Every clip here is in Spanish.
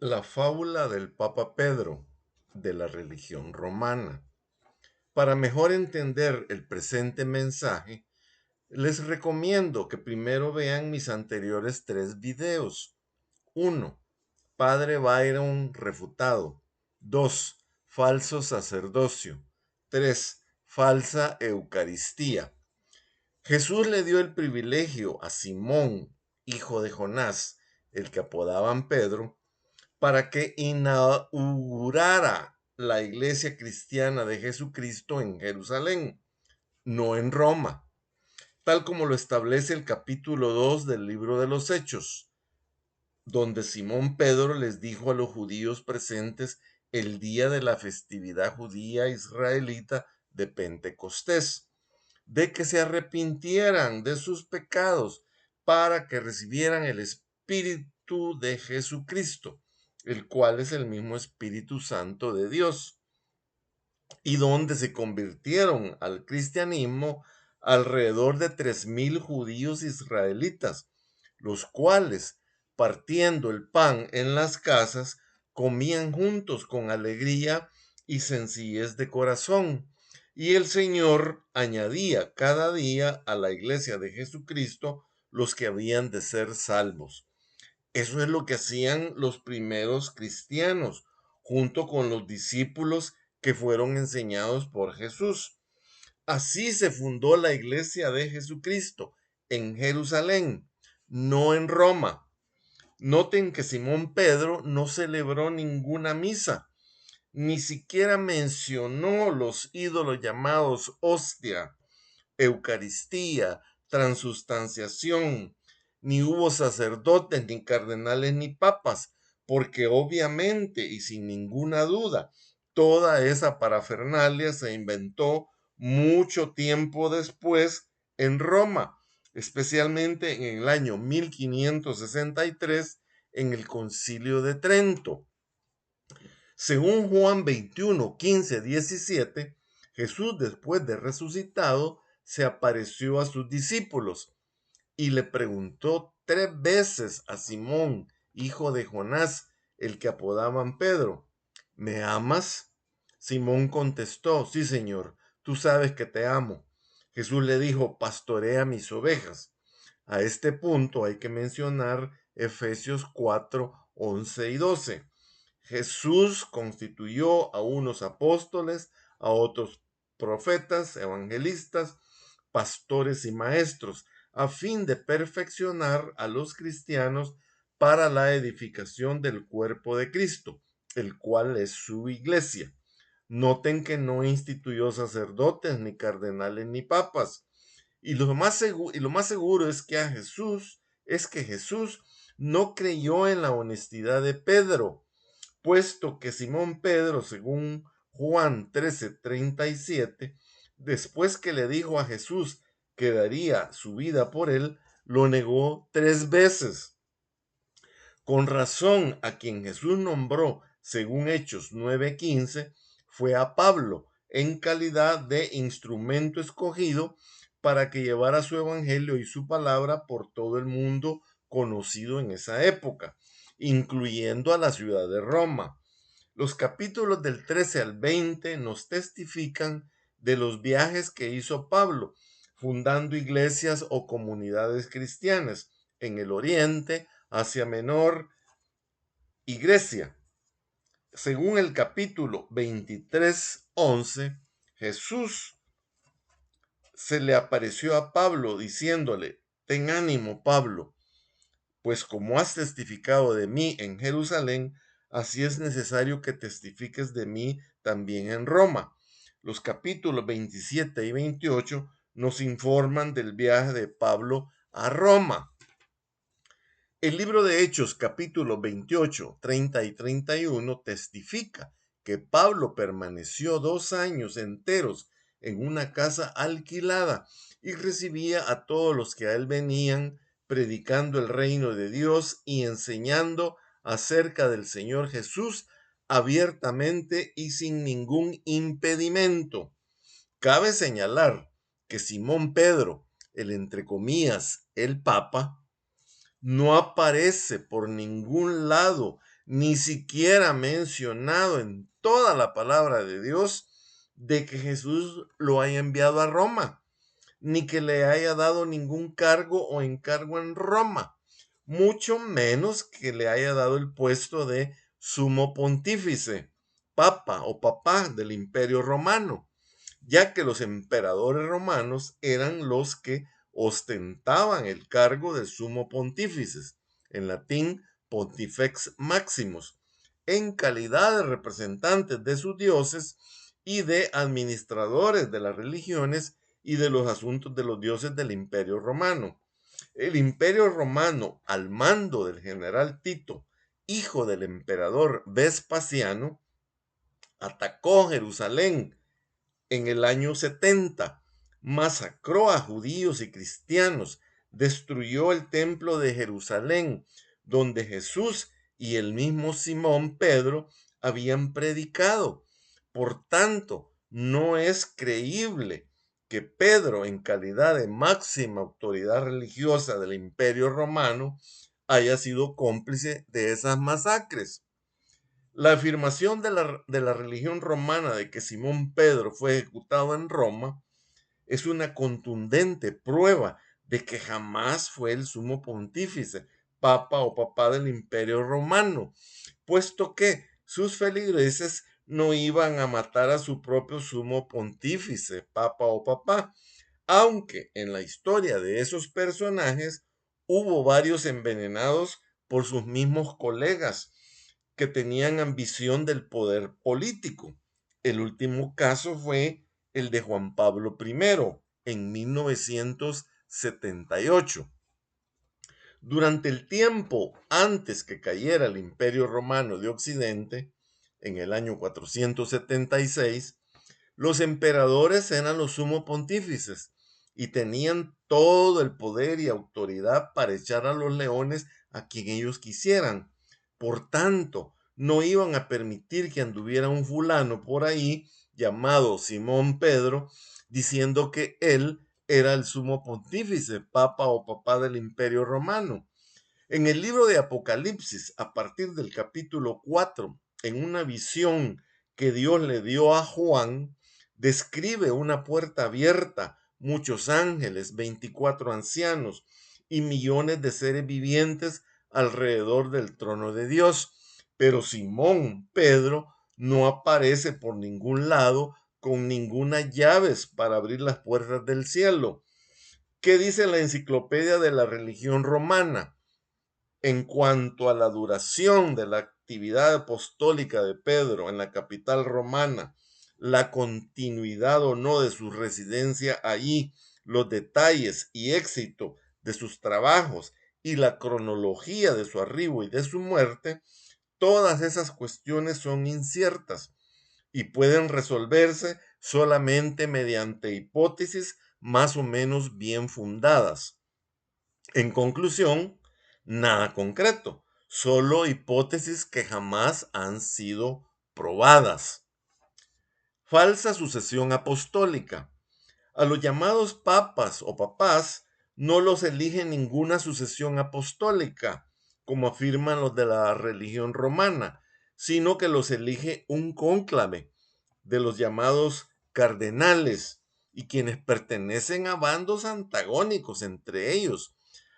La fábula del Papa Pedro de la religión romana. Para mejor entender el presente mensaje, les recomiendo que primero vean mis anteriores 3 videos. 1. Padre Byron refutado. 2. Falso sacerdocio. 3. Falsa Eucaristía. Jesús le dio el privilegio a Simón, hijo de Jonás, el que apodaban Pedro, para que inaugurara la iglesia cristiana de Jesucristo en Jerusalén, no en Roma, tal como lo establece el capítulo 2 del libro de los Hechos, donde Simón Pedro les dijo a los judíos presentes el día de la festividad judía israelita de Pentecostés, de que se arrepintieran de sus pecados para que recibieran el Espíritu de Jesucristo, el cual es el mismo Espíritu Santo de Dios, y donde se convirtieron al cristianismo alrededor de 3,000 judíos israelitas, los cuales, partiendo el pan en las casas, comían juntos con alegría y sencillez de corazón. Y el Señor añadía cada día a la iglesia de Jesucristo los que habían de ser salvos. Eso es lo que hacían los primeros cristianos, junto con los discípulos que fueron enseñados por Jesús. Así se fundó la iglesia de Jesucristo en Jerusalén, no en Roma. Noten que Simón Pedro no celebró ninguna misa, ni siquiera mencionó los ídolos llamados hostia, Eucaristía, transustanciación, ni hubo sacerdotes, ni cardenales, ni papas, porque obviamente y sin ninguna duda, toda esa parafernalia se inventó mucho tiempo después en Roma, especialmente en el año 1563 en el Concilio de Trento. Según Juan 21, 15, 17, Jesús, después de resucitado, se apareció a sus discípulos y le preguntó 3 veces a Simón, hijo de Jonás, el que apodaban Pedro: ¿me amas? Simón contestó: sí, Señor, tú sabes que te amo. Jesús le dijo: pastorea mis ovejas. A este punto hay que mencionar Efesios 4, 11 y 12. Jesús constituyó a unos apóstoles, a otros profetas, evangelistas, pastores y maestros, a fin de perfeccionar a los cristianos para la edificación del cuerpo de Cristo, el cual es su iglesia. Noten que no instituyó sacerdotes, ni cardenales, ni papas. Y lo más seguro es que Jesús no creyó en la honestidad de Pedro, puesto que Simón Pedro, según Juan 13:37, después que le dijo a Jesús que daría su vida por él, lo negó 3 veces. Con razón, a quien Jesús nombró, según Hechos 9:15, fue a Pablo, en calidad de instrumento escogido para que llevara su evangelio y su palabra por todo el mundo conocido en esa época, incluyendo a la ciudad de Roma. Los capítulos del 13 al 20 nos testifican de los viajes que hizo Pablo, fundando iglesias o comunidades cristianas en el Oriente, Asia Menor y Grecia. Según el capítulo 23:11, Jesús se le apareció a Pablo diciéndole: ten ánimo, Pablo, pues como has testificado de mí en Jerusalén, así es necesario que testifiques de mí también en Roma. Los capítulos 27 y 28 nos informan del viaje de Pablo a Roma. El libro de Hechos, capítulo 28, 30 y 31, testifica que Pablo permaneció 2 años enteros en una casa alquilada y recibía a todos los que a él venían, predicando el reino de Dios y enseñando acerca del Señor Jesús abiertamente y sin ningún impedimento. Cabe señalar que Simón Pedro, el entre comillas, el Papa, no aparece por ningún lado, ni siquiera mencionado en toda la palabra de Dios de que Jesús lo haya enviado a Roma, ni que le haya dado ningún cargo o encargo en Roma, mucho menos que le haya dado el puesto de sumo pontífice, papa o papá del Imperio Romano, ya que los emperadores romanos eran los que ostentaban el cargo de sumo pontífice, en latín pontifex maximus, en calidad de representantes de sus dioses y de administradores de las religiones y de los asuntos de los dioses del Imperio Romano. El Imperio Romano, al mando del general Tito, hijo del emperador Vespasiano, atacó Jerusalén en el año 70, masacró a judíos y cristianos, destruyó el templo de Jerusalén, donde Jesús y el mismo Simón Pedro habían predicado. Por tanto, no es creíble que Pedro, en calidad de máxima autoridad religiosa del Imperio Romano, haya sido cómplice de esas masacres. La afirmación de la religión romana de que Simón Pedro fue ejecutado en Roma es una contundente prueba de que jamás fue el sumo pontífice, papa o papá del Imperio Romano, puesto que sus feligreses no iban a matar a su propio sumo pontífice, papa o papá, aunque en la historia de esos personajes hubo varios envenenados por sus mismos colegas que tenían ambición del poder político. El último caso fue el de Juan Pablo I en 1978. Durante el tiempo antes que cayera el Imperio Romano de Occidente, en el año 476, los emperadores eran los sumos pontífices y tenían todo el poder y autoridad para echar a los leones a quien ellos quisieran. Por tanto, no iban a permitir que anduviera un fulano por ahí llamado Simón Pedro diciendo que él era el sumo pontífice, papa o papá del Imperio Romano. En el libro de Apocalipsis, a partir del capítulo 4, en una visión que Dios le dio a Juan, describe una puerta abierta, muchos ángeles, 24 ancianos y millones de seres vivientes alrededor del trono de Dios. Pero Simón, Pedro, no aparece por ningún lado con ninguna llaves para abrir las puertas del cielo. ¿Qué dice la enciclopedia de la religión romana? En cuanto a la duración de la actividad apostólica de Pedro en la capital romana, la continuidad o no de su residencia allí, los detalles y éxito de sus trabajos y la cronología de su arribo y de su muerte, todas esas cuestiones son inciertas y pueden resolverse solamente mediante hipótesis más o menos bien fundadas. En conclusión, nada concreto, solo hipótesis que jamás han sido probadas. Falsa sucesión apostólica. A los llamados papas o papás no los elige ninguna sucesión apostólica, como afirman los de la religión romana, sino que los elige un cónclave de los llamados cardenales y quienes pertenecen a bandos antagónicos entre ellos.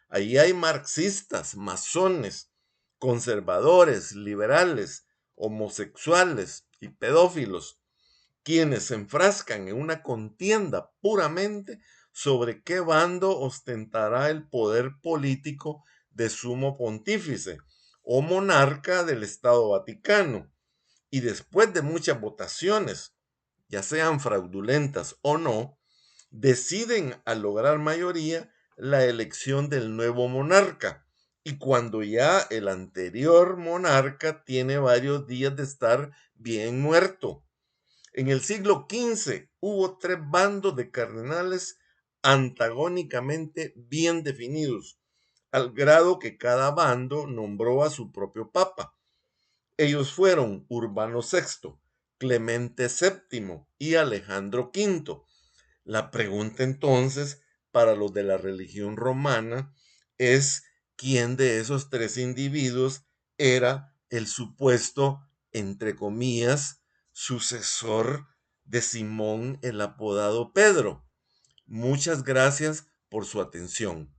Ahí hay marxistas, masones, conservadores, liberales, homosexuales y pedófilos, quienes se enfrascan en una contienda puramente sobre qué bando ostentará el poder político de sumo pontífice o monarca del Estado Vaticano. Y después de muchas votaciones, ya sean fraudulentas o no, deciden al lograr mayoría la elección del nuevo monarca. Y cuando ya el anterior monarca tiene varios días de estar bien muerto. En el siglo XV hubo tres bandos de cardenales antagónicamente bien definidos, al grado que cada bando nombró a su propio papa. Ellos fueron Urbano VI, Clemente VII y Alejandro V. La pregunta entonces para los de la religión romana es quién de esos tres individuos era el supuesto, entre comillas, sucesor de Simón el apodado Pedro. Muchas gracias por su atención.